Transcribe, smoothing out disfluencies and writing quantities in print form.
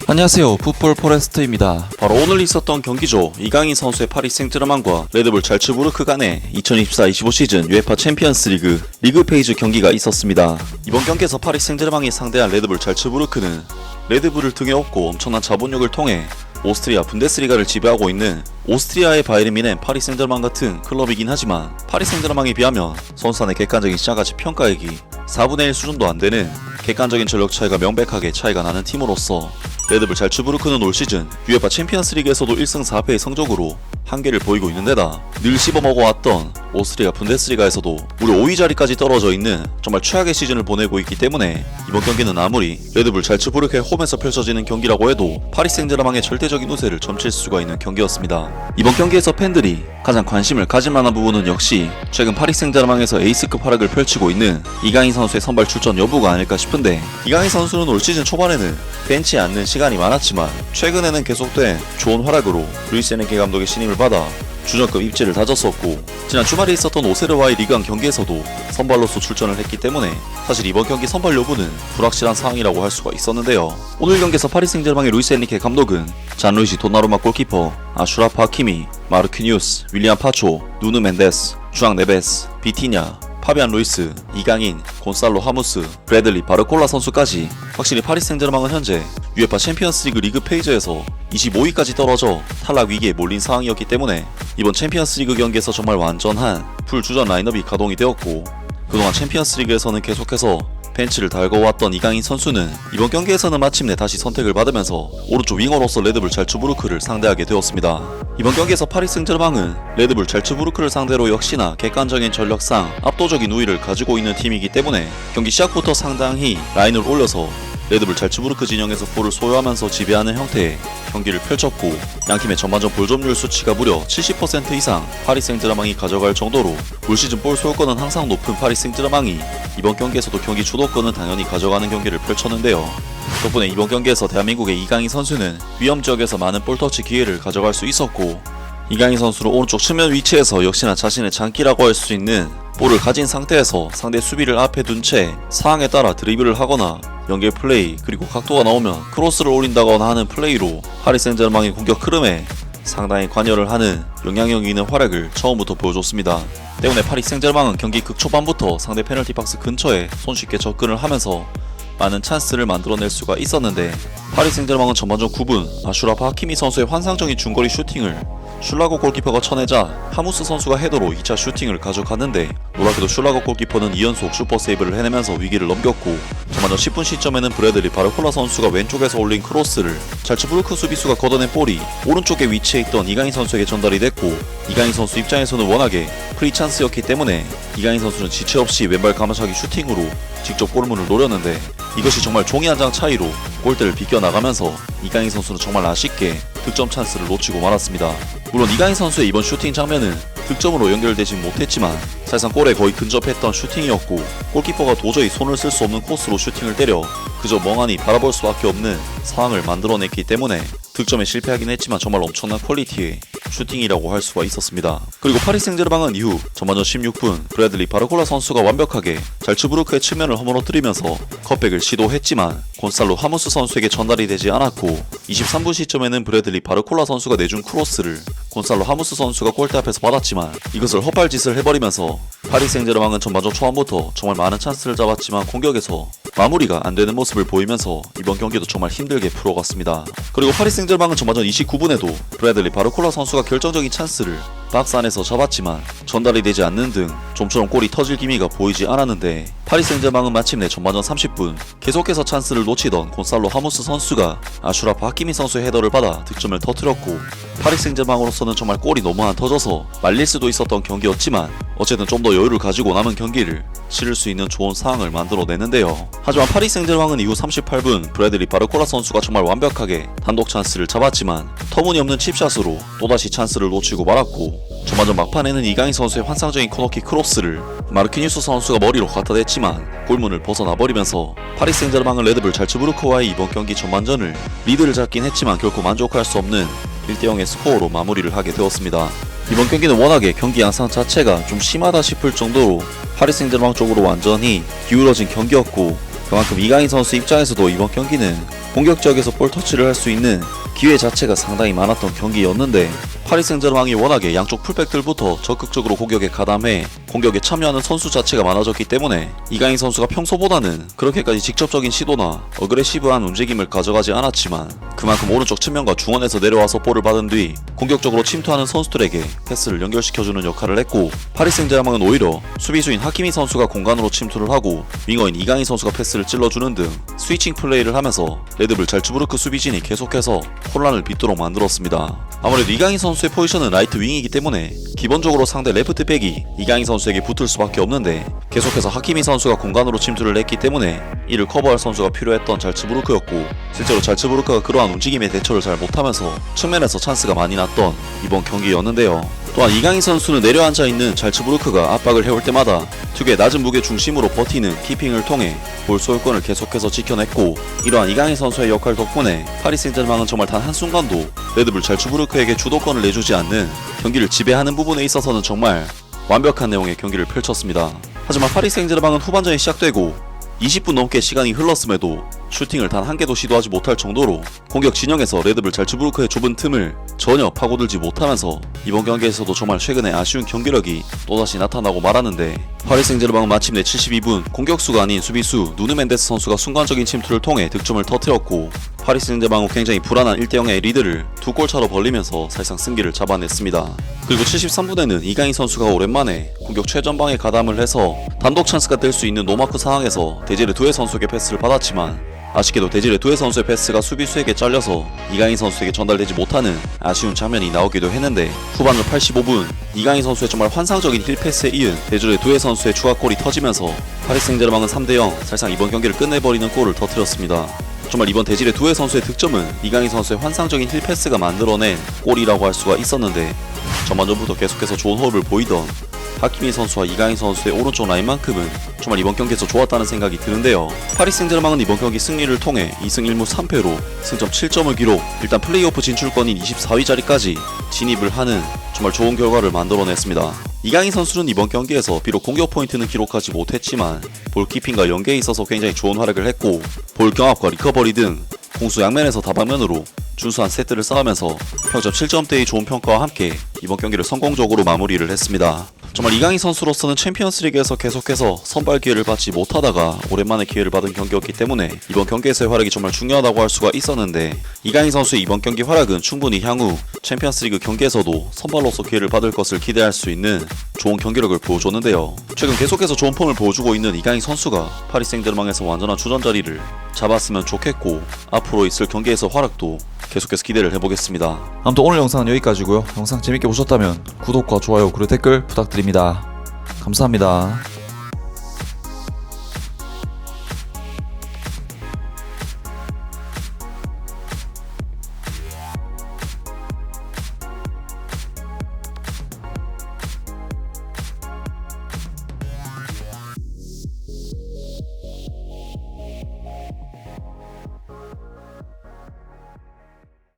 안녕하세요, 풋볼 포레스트입니다. 바로 오늘 있었던 경기죠. 이강인 선수의 파리 생제르맹과 레드불 잘츠부르크 간의 2024-25 시즌 UEFA 챔피언스 리그 페이지 경기가 있었습니다. 이번 경기에서 파리 생제르맹이 상대한 레드불 잘츠부르크는 레드불을 등에 업고 엄청난 자본력을 통해 오스트리아 분데스리가를 지배하고 있는 오스트리아의 바이에른 뮌헨 파리 생제르맹 같은 클럽이긴 하지만 파리 생제르맹에 비하면 선수단의 객관적인 시장가치 평가액이 4분의 1 수준도 안되는 객관적인 전력 차이가 명백하게 차이가 나는 팀으로서 레드불 잘츠부르크는 올 시즌 UEFA 챔피언스 리그에서도 1승 4패의 성적으로 한계를 보이고 있는데다 늘 씹어먹어왔던 오스트리아 분데스리가에서도 무려 5위 자리까지 떨어져 있는 정말 최악의 시즌을 보내고 있기 때문에 이번 경기는 아무리 레드불 잘츠부르크의 홈에서 펼쳐지는 경기라고 해도 파리 생제르맹의 절대적인 우세를 점칠 수가 있는 경기였습니다. 이번 경기에서 팬들이 가장 관심을 가질 만한 부분은 역시 최근 파리 생제르맹에서 에이스급 활약을 펼치고 있는 이강인 선수의 선발 출전 여부가 아닐까 싶은데, 이강인 선수는 올 시즌 초반에는 벤치에 앉는 시간이 많았지만 최근에는 계속된 좋은 활약으로 루이스 에네케 감독의 신임을 받아 주전급 입지를 다졌었고, 지난 주말에 있었던 오세르와의 리그왕 경기에서도 선발로서 출전을 했기 때문에 사실 이번 경기 선발 여부는 불확실한 상황이라고 할 수가 있었는데요. 오늘 경기에서 파리 생제르맹의 루이스 에네케 감독은 잔루이지 도나루마 골키퍼, 아슈라프 하키미, 마르퀴뉴스, 윌리안 파초, 누누 멘데스, 주앙 네베스, 비티냐, 파비안 루이스, 이강인, 곤살로 하무스, 브래들리 바르콜라 선수까지 확실히 파리 생제르맹은 현재 UEFA 챔피언스 리그 페이지에서 25위까지 떨어져 탈락 위기에 몰린 상황이었기 때문에 이번 챔피언스 리그 경기에서 정말 완전한 풀 주전 라인업이 가동이 되었고, 그동안 챔피언스 리그에서는 계속해서 벤치를 달궈왔던 이강인 선수는 이번 경기에서는 마침내 다시 선택을 받으면서 오른쪽 윙어로서 레드불 잘츠부르크를 상대하게 되었습니다. 이번 경기에서 파리 생제르맹은 레드불 잘츠부르크를 상대로 역시나 객관적인 전력상 압도적인 우위를 가지고 있는 팀이기 때문에 경기 시작부터 상당히 라인을 올려서 레드불 잘츠부르크 진영에서 볼을 소유하면서 지배하는 형태의 경기를 펼쳤고, 양팀의 전반전 볼 점유율 수치가 무려 70% 이상 파리 생제르맹이 가져갈 정도로 올 시즌 볼 소유권은 항상 높은 파리 생제르맹이 이번 경기에서도 경기 주도권은 당연히 가져가는 경기를 펼쳤는데요. 덕분에 이번 경기에서 대한민국의 이강인 선수는 위험 지역에서 많은 볼터치 기회를 가져갈 수 있었고, 이강인 선수는 오른쪽 측면 위치에서 역시나 자신의 장기라고 할 수 있는 볼을 가진 상태에서 상대 수비를 앞에 둔 채 상황에 따라 드리블을 하거나 연계 플레이, 그리고 각도가 나오면 크로스를 올린다거나 하는 플레이로 파리 생제르맹의 공격 흐름에 상당히 관여를 하는 영향력 있는 활약을 처음부터 보여줬습니다. 때문에 파리 생제르맹은 경기 극초반부터 상대 페널티 박스 근처에 손쉽게 접근을 하면서 많은 찬스를 만들어낼 수가 있었는데, 파리 생제르맹은 전반전 9분 아슈라프 하키미 선수의 환상적인 중거리 슈팅을 슐라거 골키퍼가 쳐내자 하무스 선수가 헤더로 2차 슈팅을 가져갔는데, 놀랍게도 슐라거 골키퍼는 2연속 슈퍼세이브를 해내면서 위기를 넘겼고, 전반전 10분 시점에는 브래들리 바르콜라 선수가 왼쪽에서 올린 크로스를 잘츠부르크 수비수가 걷어낸 볼이 오른쪽에 위치해 있던 이강인 선수에게 전달이 됐고, 이강인 선수 입장에서는 워낙에 프리 찬스였기 때문에 이강인 선수는 지체 없이 왼발 가마차기 슈팅으로 직접 골문을 노렸는데, 이것이 정말 종이 한 장 차이로 골대를 비껴나가면서 이강인 선수는 정말 아쉽게 득점 찬스를 놓치고 말았습니다. 물론 이강인 선수의 이번 슈팅 장면은 득점으로 연결되지 못했지만 사실상 골에 거의 근접했던 슈팅이었고, 골키퍼가 도저히 손을 쓸 수 없는 코스로 슈팅을 때려 그저 멍하니 바라볼 수밖에 없는 상황을 만들어냈기 때문에 득점에 실패하긴 했지만 정말 엄청난 퀄리티의 슈팅이라고 할 수가 있었습니다. 그리고 파리 생제르맹은 이후 전반전 16분 브래들리 바르콜라 선수가 완벽하게 잘츠부르크의 측면을 허물어뜨리면서 컷백을 시도했지만 곤살로 하무스 선수에게 전달이 되지 않았고, 23분 시점에는 브래들리 바르콜라 선수가 내준 크로스를 곤살로 하무스 선수가 골대 앞에서 받았지만 이것을 헛발짓을 해버리면서 파리 생제르맹은 전반전 초반부터 정말 많은 찬스를 잡았지만 공격에서 마무리가 안되는 모습을 보이면서 이번 경기도 정말 힘들게 풀어갔습니다. 그리고 파리 생제르맹은 전반전 29분에도 브래들리 바르콜라 선수가 결정적인 찬스를 박스 안에서 잡았지만 전달이 되지 않는 등 좀처럼 골이 터질 기미가 보이지 않았는데, 파리 생제르맹은 마침내 전반전 30분 계속해서 찬스를 놓치던 곤살로 하무스 선수가 아슈라프 하키미 선수의 헤더를 받아 득점을 터뜨렸고, 파리 생제르맹으로서는 정말 골이 너무 안 터져서 말릴 수도 있었던 경기였지만 어쨌든 좀 더 여유를 가지고 남은 경기를 치를 수 있는 좋은 상황을 만들어내는데요. 하지만 파리 생제르맹은 이후 38분 브래들리 바르콜라 선수가 정말 완벽하게 단독 찬스를 잡았지만 터무니없는 칩샷으로 또다시 찬스를 놓치고 말았고, 전반전 막판에는 이강인 선수의 환상적인 코너킥 크로스를 마르퀴뉴스 선수가 머리로 갖다 댔지만 골문을 벗어나버리면서 파리 생제르맹은 레드불 잘츠부르크와의 이번 경기 전반전을 리드를 잡긴 했지만 결코 만족할 수 없는 1대0의 스코어로 마무리를 하게 되었습니다. 이번 경기는 워낙에 경기 양상 자체가 좀 심하다 싶을 정도로 파리 생제르맹 쪽으로 완전히 기울어진 경기였고, 그만큼 이강인 선수 입장에서도 이번 경기는 공격 지역에서 볼 터치를 할 수 있는 기회 자체가 상당히 많았던 경기였는데 파리 생제르맹이 워낙에 양쪽 풀백들부터 적극적으로 공격에 가담해 공격에 참여하는 선수 자체가 많아졌기 때문에 이강인 선수가 평소보다는 그렇게까지 직접적인 시도나 어그레시브한 움직임을 가져가지 않았지만 그만큼 오른쪽 측면과 중원에서 내려와서 볼을 받은 뒤 공격적으로 침투하는 선수들에게 패스를 연결시켜주는 역할을 했고 파리 생제르맹은 오히려 수비수인 하키미 선수가 공간으로 침투를 하고 윙어인 이강인 선수가 패스를 찔러주는 등 스위칭 플레이를 하면서 레드불 잘츠부르크 수비진이 계속해서 혼란을 빚도록 만들었습니다. 아무래도 이강인 선수의 포지션은 라이트 윙이기 때문에 기본적으로 상대 레프트 백이 이강인 선수에게 붙을 수밖에 없는데 계속해서 하키미 선수가 공간으로 침투를 했기 때문에 이를 커버할 선수가 필요했던 잘츠부르크였고 실제로 잘츠부르크가 그러한 움직임에 대처를 잘 못하면서 측면에서 찬스가 많이 났던 이번 경기였는데요. 또한 이강인 선수는 내려앉아 있는 잘츠부르크가 압박을 해올 때마다 특유의 낮은 무게 중심으로 버티는 키핑을 통해 볼 소유권을 계속해서 지켜냈고 이러한 이강인 선수의 역할 덕분에 파리 생제르맹은 정말 단 한순간도 레드불 잘츠부르크에게 주도권을 내주지 않는 경기를 지배하는 부분에 있어서는 정말 완벽한 내용의 경기를 펼쳤습니다. 하지만 파리 생제르맹은 후반전이 시작되고 20분 넘게 시간이 흘렀음에도 슈팅을 단 한 개도 시도하지 못할 정도로 공격 진영에서 레드불 잘츠부르크의 좁은 틈을 전혀 파고들지 못하면서 이번 경기에서도 정말 최근에 아쉬운 경기력이 또다시 나타나고 말았는데 파리 생제르맹은 마침내 72분 공격수가 아닌 수비수 누누 멘데스 선수가 순간적인 침투를 통해 득점을 터뜨렸고 파리 생제르맹은 굉장히 불안한 1대0의 리드를 두 골차로 벌리면서 사실상 승기를 잡아냈습니다. 그리고 73분에는 이강인 선수가 오랜만에 공격 최전방에 가담을 해서 단독 찬스가 될 수 있는 노마크 상황에서 데지레 두에 선수에게 패스를 받았지만 아쉽게도 데지레 두에 선수의 패스가 수비수에게 잘려서 이강인 선수에게 전달되지 못하는 아쉬운 장면이 나오기도 했는데 후반전 85분 이강인 선수의 정말 환상적인 힐 패스에 이은 데지레 두에 선수의 추가골이 터지면서 파리 생제르맹은 3대0 사실상 이번 경기를 끝내버리는 골을 터뜨렸습니다. 정말 이번 데지레 두에 선수의 득점은 이강인 선수의 환상적인 힐 패스가 만들어낸 골이라고 할 수가 있었는데 전반전부터 계속해서 좋은 호흡을 보이던 하키미 선수와 이강인 선수의 오른쪽 라인만큼은 정말 이번 경기에서 좋았다는 생각이 드는데요. 파리 생제르맹은 이번 경기 승리를 통해 2승 1무 3패로 승점 7점을 기록 일단 플레이오프 진출권인 24위 자리까지 진입을 하는 정말 좋은 결과를 만들어냈습니다. 이강인 선수는 이번 경기에서 비록 공격 포인트는 기록하지 못했지만 볼키핑과 연계에 있어서 굉장히 좋은 활약을 했고 볼 경합과 리커버리 등 공수 양면에서 다방면으로 준수한 세트를 쌓으면서 평점 7점대의 좋은 평가와 함께 이번 경기를 성공적으로 마무리를 했습니다. 정말 이강인 선수로서는 챔피언스리그에서 계속해서 선발 기회를 받지 못하다가 오랜만에 기회를 받은 경기였기 때문에 이번 경기에서의 활약이 정말 중요하다고 할 수가 있었는데 이강인 선수의 이번 경기 활약은 충분히 향후 챔피언스리그 경기에서도 선발로서 기회를 받을 것을 기대할 수 있는 좋은 경기력을 보여줬는데요. 최근 계속해서 좋은 폼을 보여주고 있는 이강인 선수가 파리 생제르맹에서 완전한 주전 자리를 잡았으면 좋겠고 앞으로 있을 경기에서 활약도 계속해서 기대를 해보겠습니다. 아무튼 오늘 영상은 여기까지고요. 영상 재밌게 보셨다면 구독과 좋아요 그리고 댓글 부탁드립니다. 감사합니다.